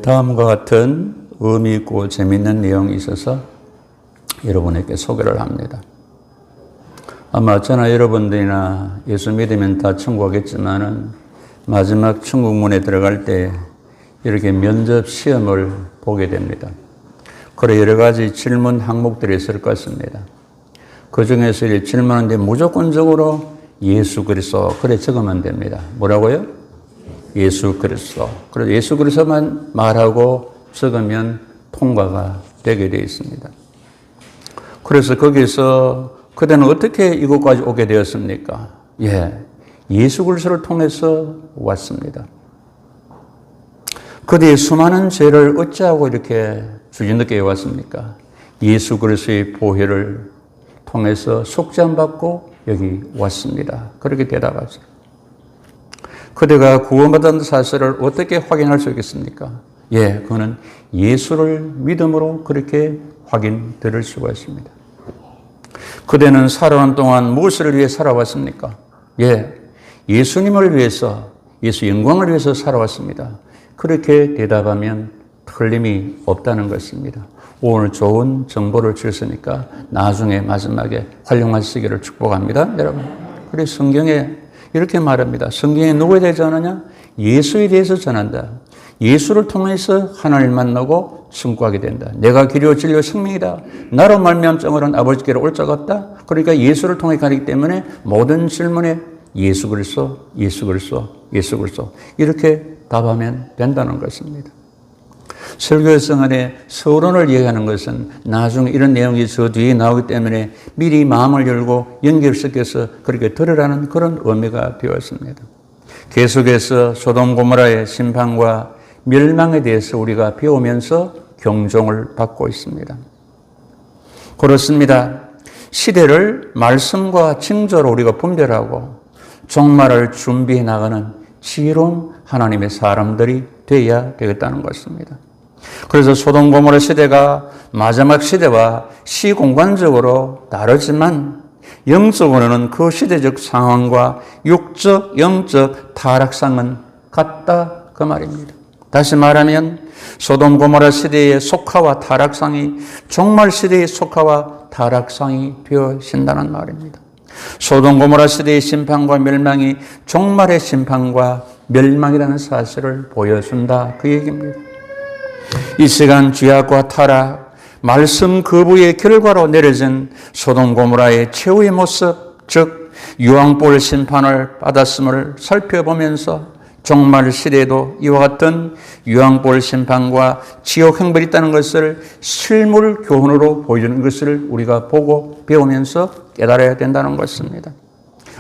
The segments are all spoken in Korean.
다음과 같은 의미 있고 재미있는 내용이 있어서 여러분에게 소개를 합니다. 아마 저나 여러분들이나 예수 믿으면 다 천국 가겠지만은 마지막 천국문에 들어갈 때 이렇게 면접 시험을 보게 됩니다. 그래 여러 가지 질문 항목들이 있을 것입니다. 그 중에서 이 질문하는데 무조건적으로 예수 그리스도 그래 적으면 됩니다. 뭐라고요? 예수 그리스도. 그래서 예수 그리스도만 말하고 적으면 통과가 되게 되어 있습니다. 그래서 거기서 그대는 어떻게 이곳까지 오게 되었습니까? 예수 그리스도를 통해서 왔습니다. 그대의 수많은 죄를 어찌하고 이렇게 주님께 왔습니까? 예수 그리스도의 보혈을 통해서 속죄함 받고 여기 왔습니다. 그렇게 대답하죠. 그대가 구원받은 사실을 어떻게 확인할 수 있겠습니까? 그거는 예수를 믿음으로 그렇게 확인될 수가 있습니다. 그대는 살아오는 동안 무엇을 위해 살아왔습니까? 예수님을 위해서, 예수 영광을 위해서 살아왔습니다. 그렇게 대답하면 틀림이 없다는 것입니다. 오늘 좋은 정보를 주셨으니까 나중에 마지막에 활용하시기를 축복합니다. 여러분. 그래서 성경에 이렇게 말합니다. 성경에 누구에 대해 전하냐? 예수에 대해서 전한다. 예수를 통해서 하나님을 만나고 승구하게 된다. 내가 길이요 진리요 생명이다. 나로 말미암 정을은 아버지께로 올 자가 없다. 그러니까 예수를 통해 가기 때문에 모든 질문에 예수 그리스도, 예수 그리스도, 예수 그리스도 이렇게 답하면 된다는 것입니다. 설교성 안에 서론을 이해하는 것은 나중에 이런 내용이 저 뒤에 나오기 때문에 미리 마음을 열고 연결시켜서 그렇게 들으라는 그런 의미가 되었습니다. 계속해서 소돔 고모라의 심판과 멸망에 대해서 우리가 배우면서 경종을 받고 있습니다. 그렇습니다. 시대를 말씀과 징조로 우리가 분별하고 종말을 준비해 나가는 지혜로운 하나님의 사람들이 되어야 되겠다는 것입니다. 그래서 소돔 고모라 시대가 마지막 시대와 시공간적으로 다르지만 영적으로는 그 시대적 상황과 육적, 영적 타락상은 같다 그 말입니다. 다시 말하면 소돔 고모라 시대의 속화와 타락상이 종말 시대의 속화와 타락상이 되어진다는 말입니다. 소돔 고모라 시대의 심판과 멸망이 종말의 심판과 멸망이라는 사실을 보여준다 그 얘기입니다. 이 시간 죄악과 타락, 말씀 거부의 결과로 내려진 소돔 고모라의 최후의 모습, 즉 유황불 심판을 받았음을 살펴보면서 종말 시대에도 이와 같은 유황불 심판과 지옥 형벌이 있다는 것을 실물 교훈으로 보여주는 것을 우리가 보고 배우면서 깨달아야 된다는 것입니다.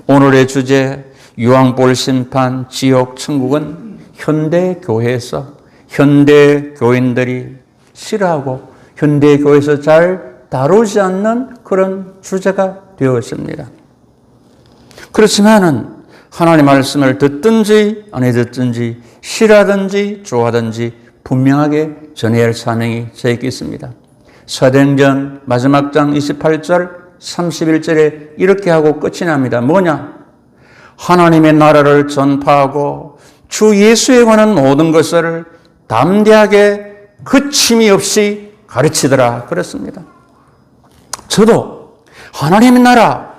오늘의 주제 유황불 심판, 지옥, 천국은 현대 교회에서 현대 교인들이 싫어하고 현대 교회에서 잘 다루지 않는 그런 주제가 되었습니다. 그렇지만은 하나님의 말씀을 듣든지 안 듣든지 싫어하든지 좋아하든지 분명하게 전해야 할 사명이 저에게 있습니다. 사도행전 마지막 장 28절 31절에 이렇게 하고 끝이 납니다. 뭐냐? 하나님의 나라를 전파하고 주 예수에 관한 모든 것을 담대하게 그침이 없이 가르치더라 그랬습니다. 저도 하나님의 나라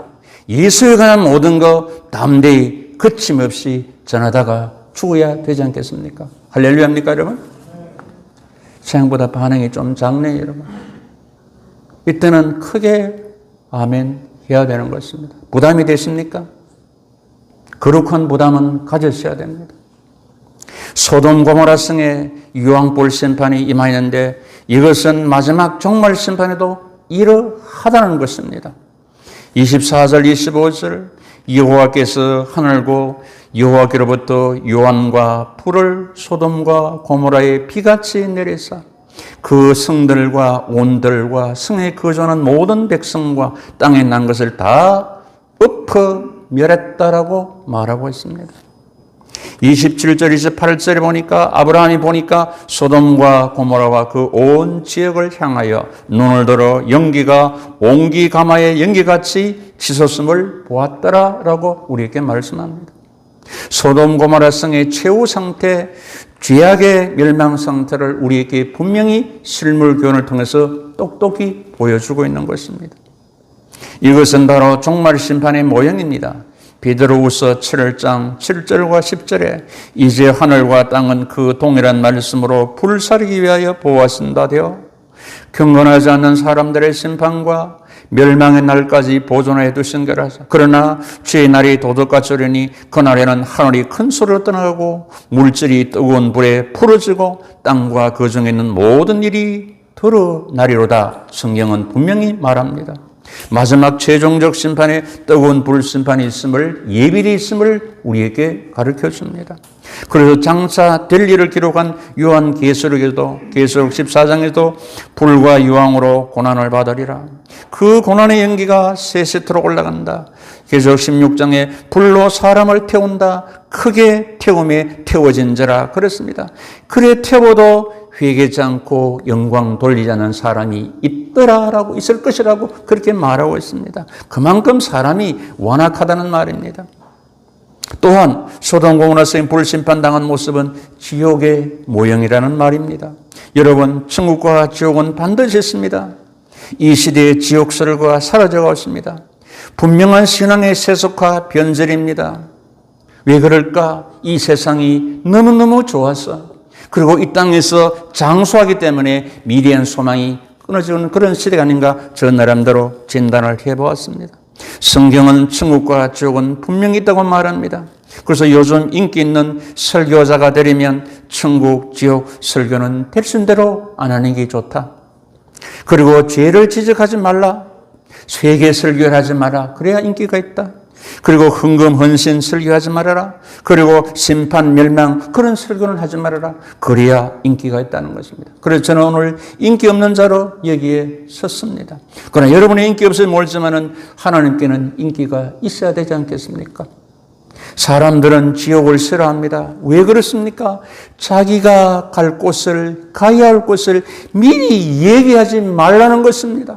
예수에 관한 모든 것 담대히 그침없이 전하다가 죽어야 되지 않겠습니까? 할렐루야입니까 여러분? 생각보다 반응이 좀 작네요 여러분. 이때는 크게 아멘 해야 되는 것입니다. 부담이 되십니까? 거룩한 부담은 가졌어야 됩니다. 소돔 고모라 성에 유황불 심판이 임하였는데 이것은 마지막 종말 심판에도 이러하다는 것입니다. 24절 25절 여호와께서 하늘고 여호와께로부터 유황과 불을 소돔과 고모라에 비같이 내리사 그 성들과 온들과 성에 거주하는 모든 백성과 땅에 난 것을 다 엎어 멸했다라고 말하고 있습니다. 27절 28절에 보니까 아브라함이 보니까 소돔과 고모라와 그 온 지역을 향하여 눈을 들어 연기가 옹기 가마의 연기같이 치솟음을 보았더라라고 우리에게 말씀합니다. 소돔 고모라 성의 최후 상태, 죄악의 멸망 상태를 우리에게 분명히 실물 교훈을 통해서 똑똑히 보여주고 있는 것입니다. 이것은 바로 종말 심판의 모형입니다. 베드로후서 7장 7절과 10절에 이제 하늘과 땅은 그 동일한 말씀으로 불사르기 위하여 보았습니다 되어 경건하지 않는 사람들의 심판과 멸망의 날까지 보존해 두신 거라서. 그러나 죄의 날이 도덕같이 오려니 그날에는 하늘이 큰 소리로 떠나가고 물질이 뜨거운 불에 풀어지고 땅과 그 중에 있는 모든 일이 드러나리로다. 성경은 분명히 말합니다. 마지막 최종적 심판에 뜨거운 불 심판이 있음을, 예비리 있음을 우리에게 가르쳐 줍니다. 그래서 장차 될 일을 기록한 요한계시록에도, 계시록 14장에도 불과 유황으로 고난을 받으리라. 그 고난의 연기가 세세토록 올라간다. 계시록 16장에 불로 사람을 태운다. 크게 태움에 태워진 자라 그랬습니다. 그래 태워도 회개치 않고 영광 돌리지 않는 사람이 있더라라고, 있을 것이라고 그렇게 말하고 있습니다. 그만큼 사람이 완악하다는 말입니다. 또한 소돔 고모라서의 불심판당한 모습은 지옥의 모형이라는 말입니다. 여러분, 천국과 지옥은 반드시 있습니다. 이 시대의 지옥설과 사라져가고 있습니다. 분명한 신앙의 세속화 변절입니다. 왜 그럴까? 이 세상이 너무너무 좋아서, 그리고 이 땅에서 장수하기 때문에 미래한 소망이 끊어지는 그런 시대가 아닌가 저 나름대로 진단을 해보았습니다. 성경은 천국과 지옥은 분명히 있다고 말합니다. 그래서 요즘 인기 있는 설교자가 되려면 천국, 지옥 설교는 될 대로 안 하는 게 좋다. 그리고 죄를 지적하지 말라. 회개 설교를 하지 마라. 그래야 인기가 있다. 그리고 헌금, 헌신 설교하지 말아라. 그리고 심판, 멸망 그런 설교는 하지 말아라. 그래야 인기가 있다는 것입니다. 그래서 저는 오늘 인기 없는 자로 여기에 섰습니다. 그러나 여러분의 인기 없어도 모르지만은 하나님께는 인기가 있어야 되지 않겠습니까? 사람들은 지옥을 싫어합니다. 왜 그렇습니까? 자기가 갈 곳을, 가야 할 곳을 미리 얘기하지 말라는 것입니다.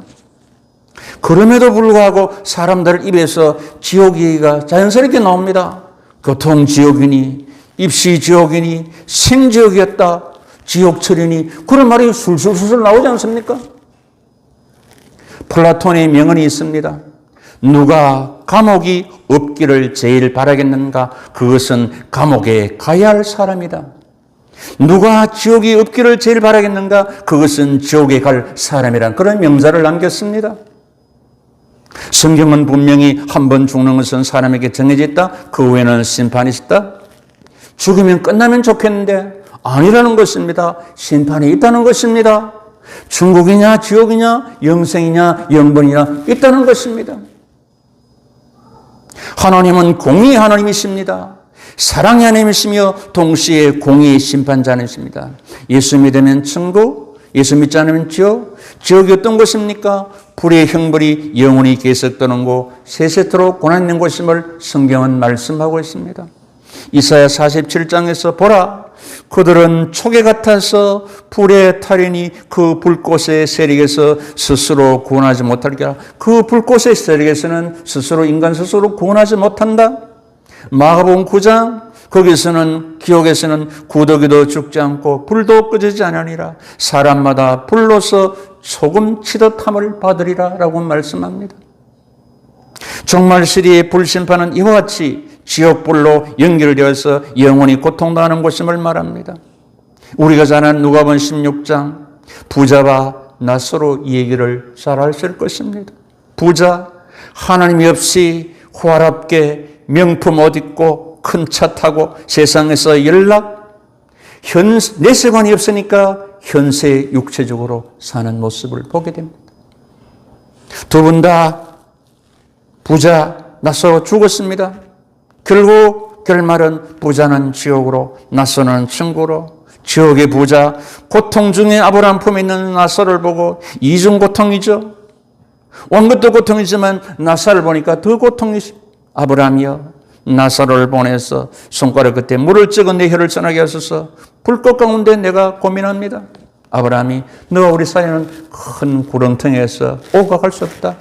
그럼에도 불구하고 사람들 입에서 지옥 얘기가 자연스럽게 나옵니다. 교통지옥이니, 입시지옥이니, 생지옥이었다, 지옥철이니, 그런 말이 술술술 나오지 않습니까? 플라톤의 명언이 있습니다. 누가 감옥이 없기를 제일 바라겠는가? 그것은 감옥에 가야 할 사람이다. 누가 지옥이 없기를 제일 바라겠는가? 그것은 지옥에 갈 사람이란 그런 명자를 남겼습니다. 성경은 분명히 한 번 죽는 것은 사람에게 정해져 있다. 그 후에는 심판이 있다. 죽으면 끝나면 좋겠는데 아니라는 것입니다. 심판이 있다는 것입니다. 천국이냐 지옥이냐 영생이냐 영번이냐 있다는 것입니다. 하나님은 공의의 하나님이십니다. 사랑의 하나님이시며 동시에 공의의 심판자이십니다. 예수 믿으면 천국, 예수 믿지 않으면 지옥. 지옥이 어떤 곳입니까? 불의 형벌이 영원히 계속되는 곳, 세세토록 고난 있는 곳임을 성경은 말씀하고 있습니다. 이사야 47장에서 보라, 그들은 초계 같아서 불에 타려니 그 불꽃의 세력에서 스스로 구원하지 못하리라. 그 불꽃의 세력에서는 스스로, 인간 스스로 구원하지 못한다. 마가복음 9장, 거기서는, 기옥에서는 구더기도 죽지 않고 불도 꺼지지 않으리라. 사람마다 불로서 소금 치듯 함을 받으리라 라고 말씀합니다. 종말 시대의 불심판은 이와 같이 지옥불로 연결되어서 영원히 고통당하는 곳임을 말합니다. 우리가 잘 아는 누가복음 16장, 부자와 나사로 이 얘기를 잘 아실 것입니다. 부자, 하나님이 없이 호화롭게 명품 옷 입고 큰 차 타고 세상에서 연락, 내세관이 없으니까 현세 육체적으로 사는 모습을 보게 됩니다. 두 분 다 부자 나서 죽었습니다. 결국 결말은 부자는 지옥으로, 나서는 천국으로. 지옥의 부자, 고통 중에 아브라함 품에 있는 나사를 보고 이중 고통이죠. 온 것도 고통이지만 나사를 보니까 더 고통이죠. 아브라함이여, 나사로를 보내서 손가락 끝에 물을 찍어 내 혀를 전하게 하소서. 불꽃 가운데 내가 고민합니다. 아브라함이, 너와 우리 사이는 큰 구렁텅이에서 오가 갈 수 없다.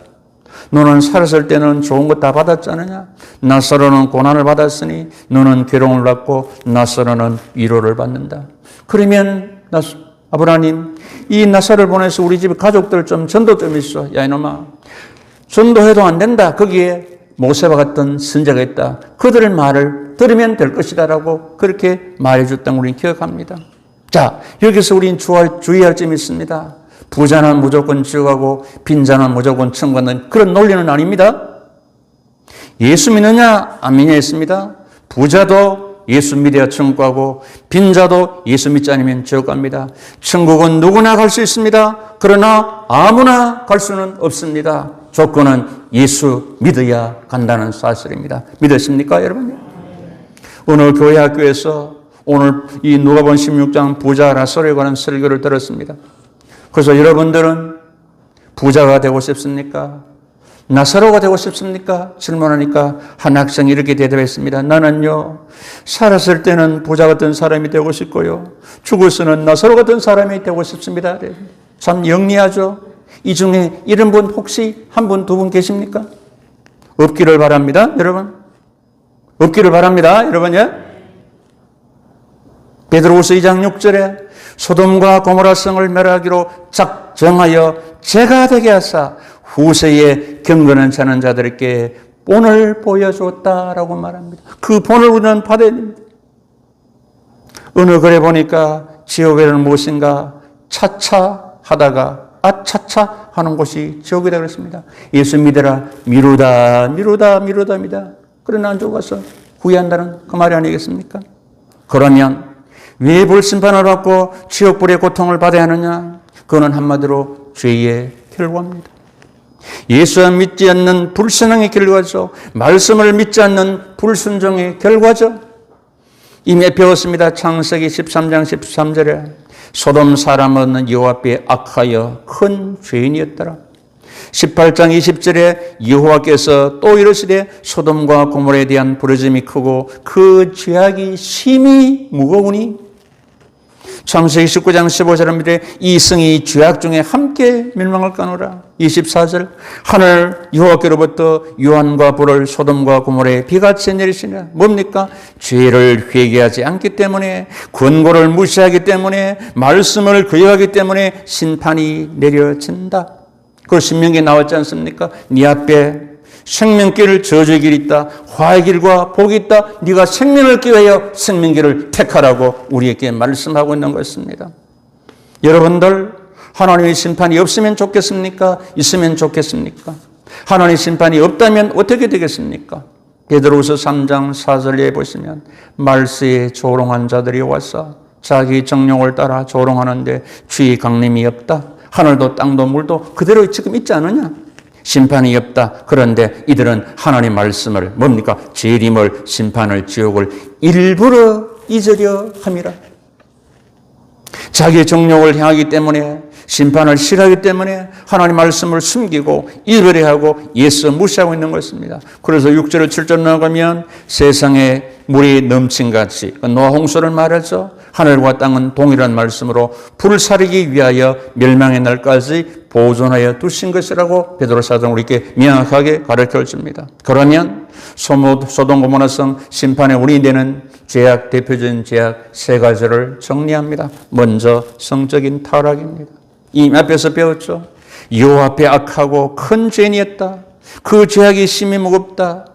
너는 살았을 때는 좋은 것 다 받았지 않느냐? 나사로는 고난을 받았으니 너는 괴로움을 받고 나사로는 위로를 받는다. 그러면 아브라함, 이 나사로를 보내서 우리 집 가족들 좀 전도 좀 있어. 야 이놈아, 전도해도 안 된다. 거기에 모세와 같은 선자가 있다. 그들의 말을 들으면 될 것이다라고 그렇게 말해줬다는 우리는 기억합니다. 자, 여기서 우리는 주의할 점이 있습니다. 부자는 무조건 지옥하고 빈자는 무조건 천국 가는 그런 논리는 아닙니다. 예수 믿느냐 안 믿느냐 있습니다. 부자도 예수 믿어야 천국 가고 빈자도 예수 믿지 않으면 지옥 갑니다. 천국은 누구나 갈 수 있습니다. 그러나 아무나 갈 수는 없습니다. 조건은 예수 믿어야 간다는 사실입니다. 믿으십니까 여러분? 오늘 교회 학교에서 오늘 이 누가복음 16장 부자 나사로에 관한 설교를 들었습니다. 그래서 여러분들은 부자가 되고 싶습니까? 나사로가 되고 싶습니까? 질문하니까 한 학생이 이렇게 대답했습니다. 나는요, 살았을 때는 부자 같은 사람이 되고 싶고요, 죽어서는 나사로 같은 사람이 되고 싶습니다. 참 영리하죠? 이 중에 이런 분 혹시 한 분, 두 분 계십니까? 없기를 바랍니다, 여러분. 없기를 바랍니다, 여러분. 예? 베드로후서 2장 6절에 소돔과 고모라 성을 멸하기로 작정하여 제가 되게 하사 후세에 경건한 자는 자들에게 본을 보여줬다라고 말합니다. 그 본을 우리는 받아야 됩니다. 어느 글에 보니까 지옥에는 무엇인가 차차 하다가 아차차 하는 곳이 지옥이다 그랬습니다. 예수 믿으라 미루다 미루다 미루다입니다. 그러나 안 죽어서 후회한다는 그 말이 아니겠습니까? 그러면 왜 불심판을 받고 지옥불의 고통을 받아야 하느냐? 그거는 한마디로 죄의 결과입니다. 예수 믿지 않는 불신앙의 결과죠. 말씀을 믿지 않는 불순종의 결과죠. 이미 배웠습니다. 창세기 13장 13절에 소돔 사람은 여호와 앞에 악하여 큰 죄인이었더라. 18장 20절에 여호와께서 또 이르시되 소돔과 고모라에 대한 부르짐이 크고 그 죄악이 심히 무거우니, 창세기 19장 15절입니다. 이 성이 죄악 중에 함께 멸망할 까노라. 24절 하늘 여호와께로부터 유황과 불을 소돔과 고모라에 비같이 내리시니라. 뭡니까? 죄를 회개하지 않기 때문에, 권고를 무시하기 때문에, 말씀을 거역하기 때문에 심판이 내려진다. 그 신명기에 나왔지 않습니까? 네 앞에 생명길을 저주의 길이 있다. 화의 길과 복이 있다. 네가 생명을 기하여 생명길을 택하라고 우리에게 말씀하고 있는 것입니다. 여러분들, 하나님의 심판이 없으면 좋겠습니까? 있으면 좋겠습니까? 하나님의 심판이 없다면 어떻게 되겠습니까? 베드로후서 3장 4절에 보시면 말세에 조롱한 자들이 와서 자기 정욕을 따라 조롱하는데 주의 강림이 없다. 하늘도 땅도 물도 그대로 지금 있지 않느냐? 심판이 없다. 그런데 이들은 하나님 말씀을 뭡니까? 재림을, 심판을, 지옥을 일부러 잊으려 함이라. 자기의 정욕을 향하기 때문에, 심판을 싫어하기 때문에 하나님 말씀을 숨기고 이별해하고 예수 무시하고 있는 것입니다. 그래서 6절 7절 나가면 세상에 물이 넘친같이, 노아 홍수를 말하죠. 하늘과 땅은 동일한 말씀으로 불사르기 위하여 멸망의 날까지 보존하여 두신 것이라고 베드로 사도는 우리에게 명확하게 가르쳐 줍니다. 그러면 소돔 고모라 성 심판의 원인이 되는 죄악, 대표적인 죄악 세 가지를 정리합니다. 먼저 성적인 타락입니다. 이 앞에서 배웠죠. 여호와 앞에 악하고 큰 죄인이었다. 그 죄악이 심히 무겁다.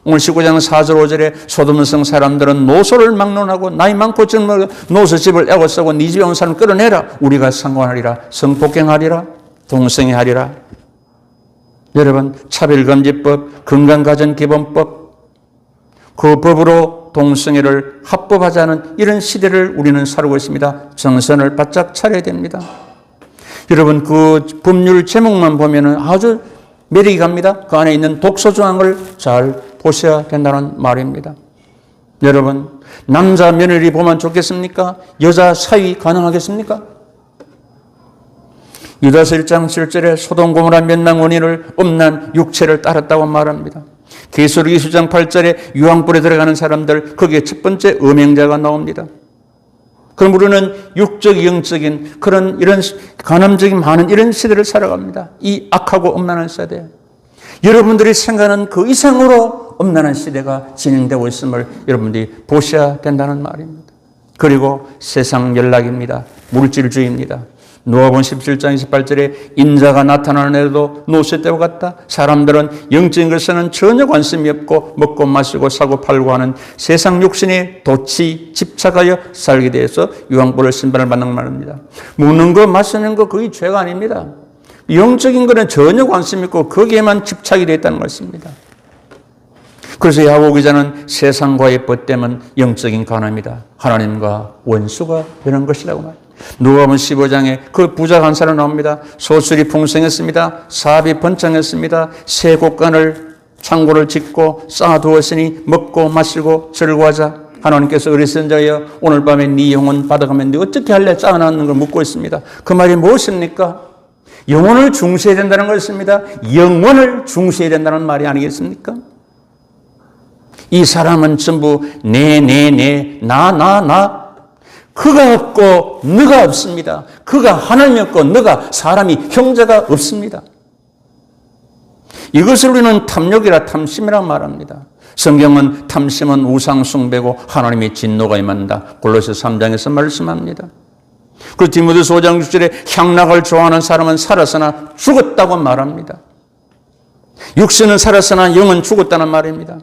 오늘 19장 4절 5절에 소돔성 사람들은 노소를 막론하고 나이 많고 젊은 노소 집을 애고쓰고 네 집에 온 사람 끌어내라. 우리가 상관하리라. 성폭행하리라. 동성애하리라. 여러분, 차별금지법, 건강가정기본법, 그 법으로 동성애를 합법하자는 이런 시대를 우리는 살고 있습니다. 정선을 바짝 차려야 됩니다. 여러분, 그 법률 제목만 보면은 아주 매력이 갑니다. 그 안에 있는 독소조항을 잘 보셔야 된다는 말입니다. 여러분, 남자 며느리 보면 좋겠습니까? 여자 사위 가능하겠습니까? 유다서 1장 7절에 소돔 고모라 멸망 원인을 음란 육체를 따랐다고 말합니다. 계시록 20장 8절에 유황불에 들어가는 사람들, 거기에 첫 번째 음행자가 나옵니다. 그럼 우리는 육적, 영적인 그런 이런 간음적인 많은 이런 시대를 살아갑니다. 이 악하고 음란한 세대. 여러분들이 생각하는 그 이상으로 엄난한 시대가 진행되고 있음을 여러분들이 보셔야 된다는 말입니다. 그리고 세상 연락입니다. 물질주의입니다. 누가복음 17장 28절에 인자가 나타나는 애도 노새 때와 같다. 사람들은 영적인 것에는 전혀 관심이 없고 먹고 마시고 사고 팔고 하는 세상 욕심에 도치 집착하여 살게 되어서 유황불을 심판을 받는 말입니다. 먹는 거 마시는 거 그게 죄가 아닙니다. 영적인 것은 전혀 관심이 없고 거기에만 집착이 되어 있다는 것입니다. 그래서 야고보 기자는 세상과의 벗됨은 영적인 가난입니다. 하나님과 원수가 되는 것이라고 말합니다. 누가복음 15장에 그 부자가 한 사람 나옵니다. 소출이 풍성했습니다. 사업이 번창했습니다. 새 곳간을 창고를 짓고 쌓아두었으니 먹고 마시고 즐거워하자. 하나님께서 어리석은 자여 오늘 밤에 네 영혼 받아가면 네 어떻게 할래? 쌓아놨는 걸 묻고 있습니다. 그 말이 무엇입니까? 영혼을 중시해야 된다는 것입니다. 영혼을 중시해야 된다는 말이 아니겠습니까? 이 사람은 전부 나. 그가 없고 너가 없습니다. 그가 하나님이 없고 너가 사람이 형제가 없습니다. 이것을 우리는 탐욕이라 탐심이라고 말합니다. 성경은 탐심은 우상숭배고 하나님의 진노가 임한다. 골로새 3장에서 말씀합니다. 그리고 디모데서 5장 6절에 향락을 좋아하는 사람은 살았으나 죽었다고 말합니다. 육신은 살았으나 영은 죽었다는 말입니다.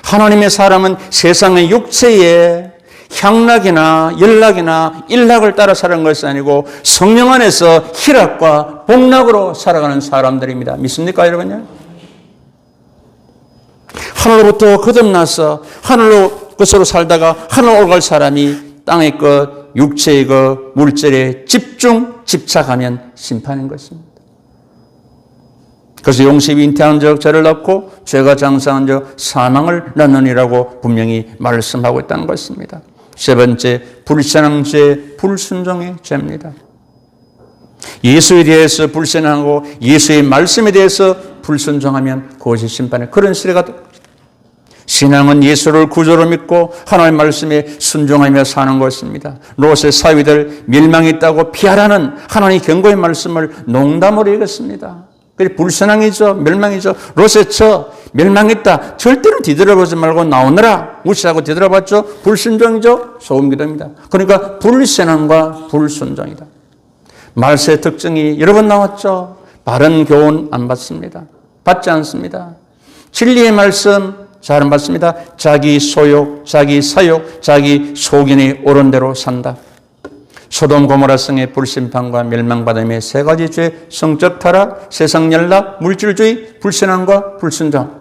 하나님의 사람은 세상의 육체에 향락이나 연락이나 일락을 따라 살아가는 것이 아니고 성령 안에서 희락과 복락으로 살아가는 사람들입니다. 믿습니까, 여러분요? 하늘로부터 거듭나서 하늘로 것으로 살다가 하늘 올갈 사람이 땅의 것, 육체의 것, 물질에 집착하면 심판인 것입니다. 그래서 용심이 잉태한 적 죄를 낳고 죄가 장성한 적 사망을 낳느니라고 분명히 말씀하고 있다는 것입니다. 세 번째, 불신앙 죄, 불순종의 죄입니다. 예수에 대해서 불신하고 예수의 말씀에 대해서 불순종하면 그것이 심판의 그런 시대가 됩니다. 신앙은 예수를 구주로 믿고 하나님의 말씀에 순종하며 사는 것입니다. 롯의 사위들 멸망이 있다고 피하라는 하나님의 경고의 말씀을 농담으로 읽었습니다. 그게 불신앙이죠. 멸망이죠. 롯의 멸망했다. 절대로 뒤돌아보지 말고 나오느라 무시하고 뒤돌아봤죠. 불순종이죠. 소음기도입니다. 그러니까 불신앙과 불순종이다. 말세의 특징이 여러 번 나왔죠. 바른 교훈 안 받습니다. 받지 않습니다. 진리의 말씀 잘 안 받습니다. 자기 소욕, 자기 사욕, 자기 속인이 옳은 대로 산다. 소돔 고모라 성의 불심판과 멸망받음의 세 가지 죄, 성적 타락, 세상 연락, 물질주의, 불신앙과 불순종.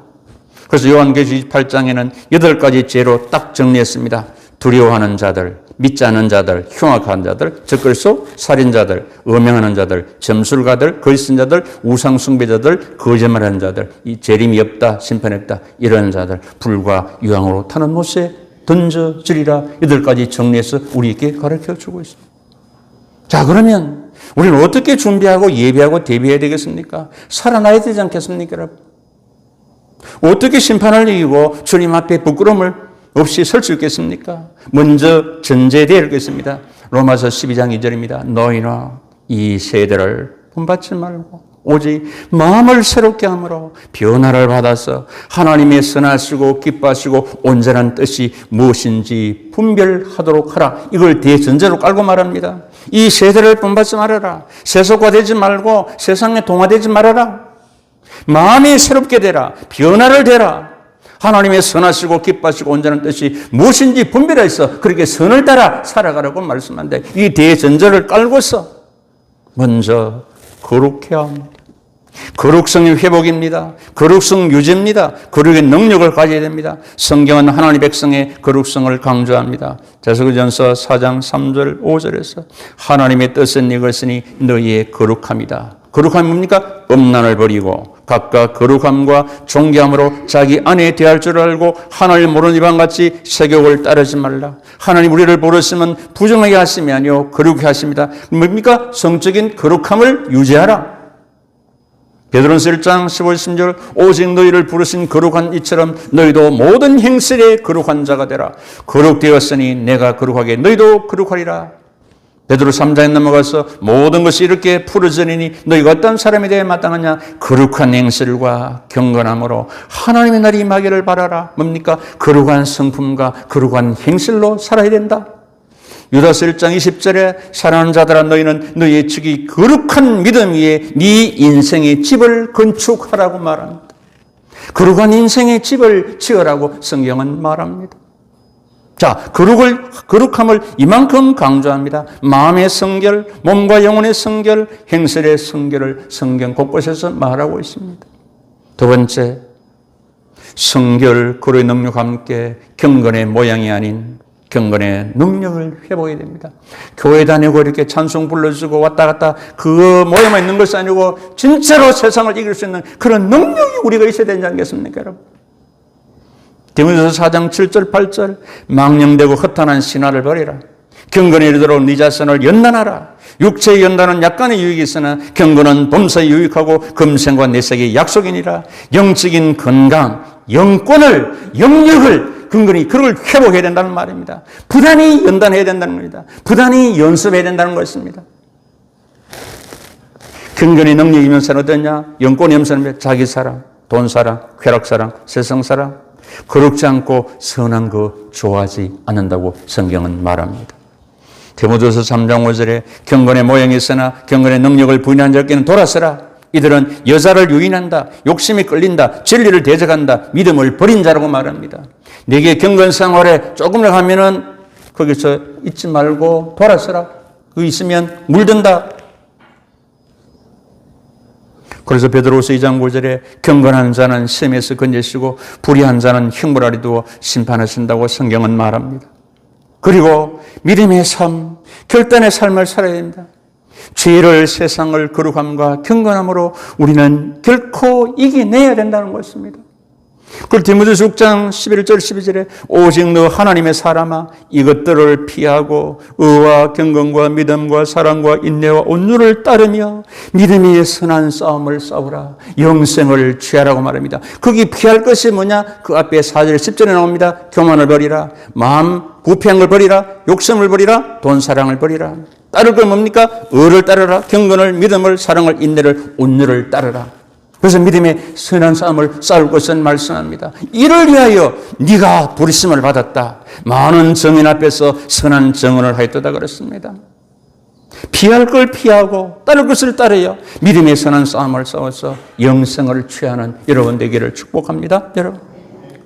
그래서 요한계시록 8장에는 8가지 죄로 딱 정리했습니다. 두려워하는 자들, 믿지 않는 자들, 흉악한 자들, 적글소, 살인자들, 음행하는 자들, 점술가들, 거짓선자들, 우상숭배자들, 거짓말하는 자들, 이 재림이 없다, 심판이 없다, 이런 자들, 불과 유황으로 타는 못에 던져지리라 8가지 정리해서 우리에게 가르쳐주고 있습니다. 자, 그러면 우리는 어떻게 준비하고 예배하고 대비해야 되겠습니까? 살아나야 되지 않겠습니까, 여러분? 어떻게 심판을 이기고 주님 앞에 부끄러움을 없이 설 수 있겠습니까? 먼저 전제되어야 하겠습니다. 로마서 12장 2절입니다. 너희나 이 세대를 본받지 말고 오직 마음을 새롭게 함으로 변화를 받아서 하나님의 선하시고 기뻐하시고 온전한 뜻이 무엇인지 분별하도록 하라. 이걸 대전제로 깔고 말합니다. 이 세대를 본받지 말아라. 세속화되지 말고 세상에 동화되지 말아라. 마음이 새롭게 되라. 변화를 되라. 하나님의 선하시고 기뻐하시고 온전한 뜻이 무엇인지 분별해서 그렇게 선을 따라 살아가라고 말씀한데 이 대전제를 깔고서 먼저 거룩해야 합니다. 거룩성의 회복입니다. 거룩성 유지입니다. 거룩의 능력을 가져야 됩니다. 성경은 하나님의 백성의 거룩성을 강조합니다. 데살로니가전서 4장 3절 5절에서 하나님의 뜻은 이것이니 너희의 거룩함이다. 거룩함이 뭡니까? 음란을 버리고 각각 거룩함과 존귀함으로 자기 안에 대할 줄 알고 하나님을 모르는 이방같이 세욕을 따르지 말라. 하나님 우리를 부르시면 부정하게 하심이 아니요 거룩하게 하십니다. 뭡니까? 성적인 거룩함을 유지하라. 베드로전서 1장 15, 16절 오직 너희를 부르신 거룩한 이처럼 너희도 모든 행실에 거룩한 자가 되라. 거룩되었으니 내가 거룩하게 너희도 거룩하리라. 베드로 3장에 넘어가서 모든 것이 이렇게 풀어지니 너희가 어떤 사람이 되어야 마땅하냐? 거룩한 행실과 경건함으로 하나님의 날이 임하기를 바라라. 뭡니까? 거룩한 성품과 거룩한 행실로 살아야 된다. 유다서 1장 20절에 사랑하는 자들아 너희는 너희의 측이 거룩한 믿음 위에 네 인생의 집을 건축하라고 말합니다. 거룩한 인생의 집을 지으라고 성경은 말합니다. 자, 거룩함을 이만큼 강조합니다. 마음의 성결, 몸과 영혼의 성결, 행실의 성결을 성경 곳곳에서 말하고 있습니다. 두 번째, 성결, 거룩의 능력과 함께 경건의 모양이 아닌 경건의 능력을 회복해야 됩니다. 교회 다니고 이렇게 찬송 불러주고 왔다 갔다 그 모양만 있는 것이 아니고 진짜로 세상을 이길 수 있는 그런 능력이 우리가 있어야 되지 않겠습니까, 여러분? 디모데후서 4장 7절 8절 망령되고 허탄한 신화를 버리라. 경건에 이르도록 네 자신을 연단하라. 육체의 연단은 약간의 유익이 있으나 경건은 범사에 유익하고 금생과 내색의 약속이니라. 영적인 건강, 영권을, 영역을 근근히 그걸 회복해야 된다는 말입니다. 부단히 연단해야 된다는 겁니다. 부단히 연습해야 된다는 것입니다. 경건의 능력이면서 어떠냐? 영권이 면서는 자기 사랑, 돈 사랑, 쾌락 사랑, 세상 사랑, 거룩지 않고 선한 거 좋아하지 않는다고 성경은 말합니다. 디모데후서 3장 5절에 경건의 모양이 있으나 경건의 능력을 부인한 자에게는 돌아서라. 이들은 여자를 유인한다, 욕심이 끌린다, 진리를 대적한다, 믿음을 버린 자라고 말합니다. 내게 경건 생활에 조금이라도 하면은 거기서 있지 말고 돌아서라. 그 있으면 물든다. 그래서 베드로후서 2장 9절에 경건한 자는 시험에서 건지시고 불의한 자는 형벌 아래 두어 심판하신다고 성경은 말합니다. 그리고 믿음의 삶, 결단의 삶을 살아야 됩니다. 죄를, 세상을 거룩함과 경건함으로 우리는 결코 이겨내야 된다는 것입니다. 그리고 디모데후서 6장 11절 12절에 오직 너 하나님의 사람아 이것들을 피하고 의와 경건과 믿음과 사랑과 인내와 온유를 따르며 믿음의 선한 싸움을 싸우라. 영생을 취하라고 말합니다. 거기 피할 것이 뭐냐? 그 앞에 4절 10절에 나옵니다. 교만을 버리라. 마음 부패한 걸 버리라. 욕심을 버리라. 돈 사랑을 버리라. 따를 건 뭡니까? 의를 따르라. 경건을, 믿음을, 사랑을, 인내를, 온유를 따르라. 그래서 믿음의 선한 싸움을 싸울 것은 말씀합니다. 이를 위하여 네가 부르심을 받았다. 많은 정인 앞에서 선한 증언을 하였다 그랬습니다. 피할 걸 피하고 따를 것을 따르여 믿음의 선한 싸움을 싸워서 영생을 취하는 여러분 되기를 축복합니다. 여러분.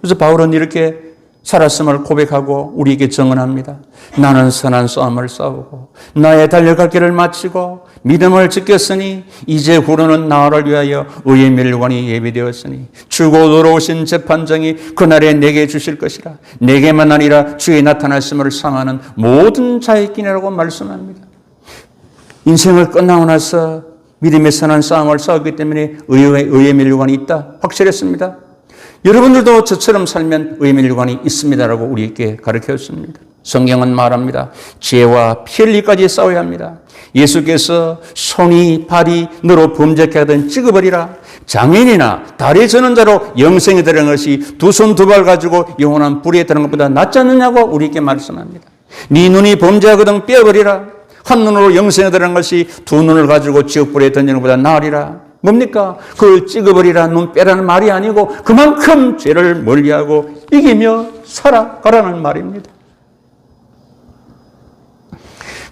그래서 바울은 이렇게 살았음을 고백하고 우리에게 증언합니다. 나는 선한 싸움을 싸우고 나의 달려갈 길을 마치고 믿음을 지켰으니 이제 후로는 나를 위하여 의의 멸관이 예비되었으니 주고 돌아오신 재판장이 그날에 내게 주실 것이라. 내게만 아니라 주의 나타나심을 삼하는 모든 자에게라고 말씀합니다. 인생을 끝나고 나서 믿음의 선한 싸움을 싸우기 때문에 의의 멸관이 있다. 확실했습니다. 여러분들도 저처럼 살면 의의 멸관이 있습니다라고 우리에게 가르쳤습니다. 성경은 말합니다. 죄와 피 흘리기까지 싸워야 합니다. 예수께서 손이 발이 너로 범죄케 하든 찍어버리라. 장애인이나 다리 저는 자로 영생에 들어간 것이 두 손 두 발 가지고 영원한 불에 들어간 것보다 낫지 않느냐고 우리에게 말씀합니다. 네 눈이 범죄하거든 빼어버리라. 한 눈으로 영생에 들어간 것이 두 눈을 가지고 지옥불에 던지는 것보다 나으리라. 뭡니까? 그걸 찍어버리라, 눈 빼라는 말이 아니고 그만큼 죄를 멀리하고 이기며 살아가라는 말입니다.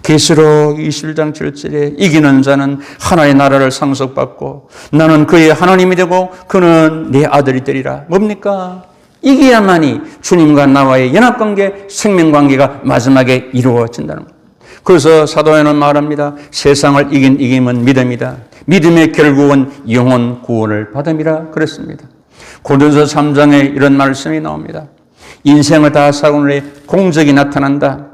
계시록 21장 7절에 이기는 자는 하나의 나라를 상속받고 나는 그의 하나님이 되고 그는 내 아들이 되리라. 뭡니까? 이겨야만이 주님과 나와의 연합관계, 생명관계가 마지막에 이루어진다는 것. 그래서 사도행은 말합니다. 세상을 이긴 이김은 믿음이다. 믿음의 결국은 영혼 구원을 받음이라 그랬습니다. 고린도서 3장에 이런 말씀이 나옵니다. 인생을 다 살고 후에 공적이 나타난다.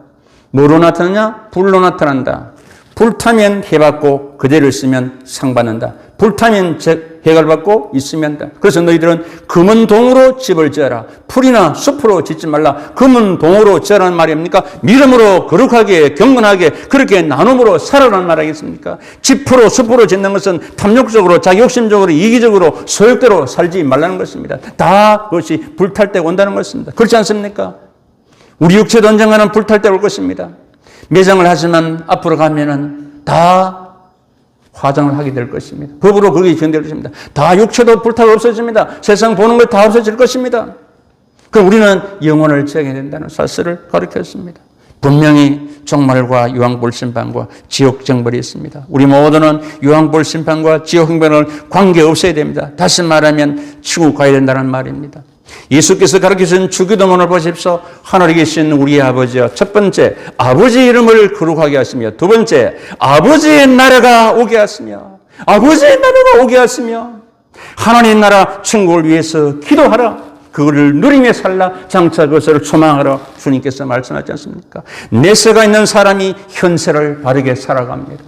뭐로 나타나냐? 불로 나타난다. 불타면 해받고 그대로 있으면 상받는다. 불타면 해가 받고 있으면 다. 그래서 너희들은 금은 동으로 집을 지어라. 풀이나 숲으로 짓지 말라. 금은 동으로 지어라는 말입니까? 믿음으로 거룩하게 경건하게 그렇게 나눔으로 살아라는 말 아니겠습니까? 집으로 숲으로 짓는 것은 탐욕적으로 자기욕심적으로 이기적으로 소욕대로 살지 말라는 것입니다. 다 그것이 불탈 때가 온다는 것입니다. 그렇지 않습니까? 우리 육체도 언젠가는 불탈 때가 올 것입니다. 매장을 하지만 앞으로 가면은 다 화장을 하게 될 것입니다. 법으로 그게 정될 것입니다. 다 육체도 불타고 없어집니다. 세상 보는 것 다 없어질 것입니다. 그럼 우리는 영혼을 지어야 된다는 사실을 가르쳤습니다. 분명히 종말과 유황불 심판과 지옥 정벌이 있습니다. 우리 모두는 유황불 심판과 지옥 형벌을 관계없어야 됩니다. 다시 말하면 지옥 가야 된다는 말입니다. 예수께서 가르치신 주기도문을 보십시오. 하늘에 계신 우리 아버지여, 첫 번째 아버지 이름을 거룩하게 하시며, 두 번째 아버지의 나라가 오게 하시며, 아버지의 나라가 오게 하시며, 하나님 나라 천국을 위해서 기도하라. 그거를 누리며 살라. 장차 그것을 소망하라. 주님께서 말씀하지 않습니까? 내세가 있는 사람이 현세를 바르게 살아갑니다.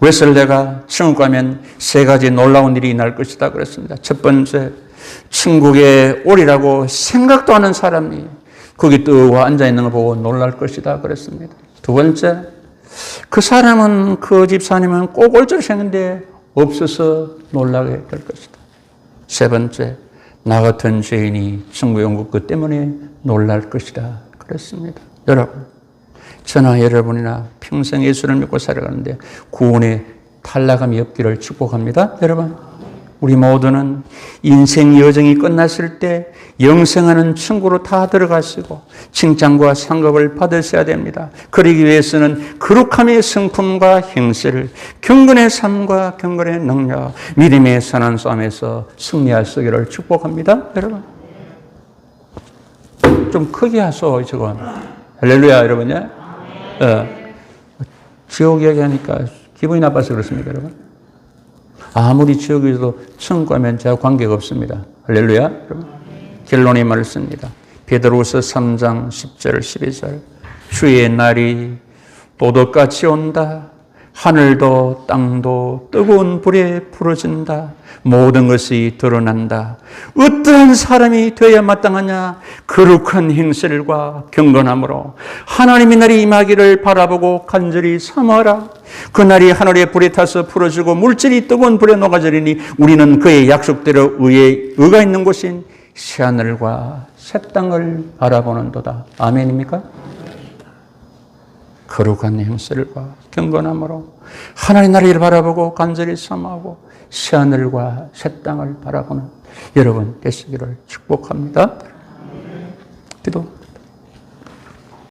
웨슬레가 천국 가면 세 가지 놀라운 일이 날 것이다 그랬습니다. 첫 번째, 천국에 오리라고 생각도 하는 사람이 거기 뜨고 앉아있는 걸 보고 놀랄 것이다 그랬습니다. 두 번째, 그 사람은, 그 집사님은 꼭 올 줄 생각했는데 없어서 놀라게 될 것이다. 세 번째, 나 같은 죄인이 천국에 온 것 때문에 놀랄 것이다 그랬습니다. 여러분, 저나 여러분이나 평생 예수를 믿고 살아가는데 구원에 탈락함이 없기를 축복합니다. 여러분, 우리 모두는 인생 여정이 끝났을 때 영생하는 천국으로 다 들어가시고 칭찬과 상급을 받으셔야 됩니다. 그러기 위해서는 거룩함의 성품과 행세를, 경건의 삶과 경건의 능력, 믿음의 선한 싸움에서 승리하시기를 축복합니다. 여러분, 좀 크게 하소 저건. 할렐루야 여러분요. 지옥 이야기하니까 기분이 나빠서 그렇습니까, 여러분? 아무리 지옥에서도 천국 가면 저하고 관계가 없습니다. 할렐루야, 여러분. 결론이 말씀입니다. 베드로후서 3장 10절 12절. 주의 날이 도둑같이 온다. 하늘도 땅도 뜨거운 불에 부러진다. 모든 것이 드러난다. 어떠한 사람이 되어야 마땅하냐? 거룩한 행실과 경건함으로 하나님의 날이 임하기를 바라보고 간절히 사모하라. 그 날이 하늘의 불에 타서 풀어지고 물질이 뜨거운 불에 녹아지리니 우리는 그의 약속대로 의가 있는 곳인 새하늘과 새 땅을 바라보는도다. 아멘입니까? 거룩한 행실과 경건함으로 하나님의 나라를 바라보고 간절히 사모하고 새하늘과 새 땅을 바라보는 여러분 되시기를 축복합니다. 기도.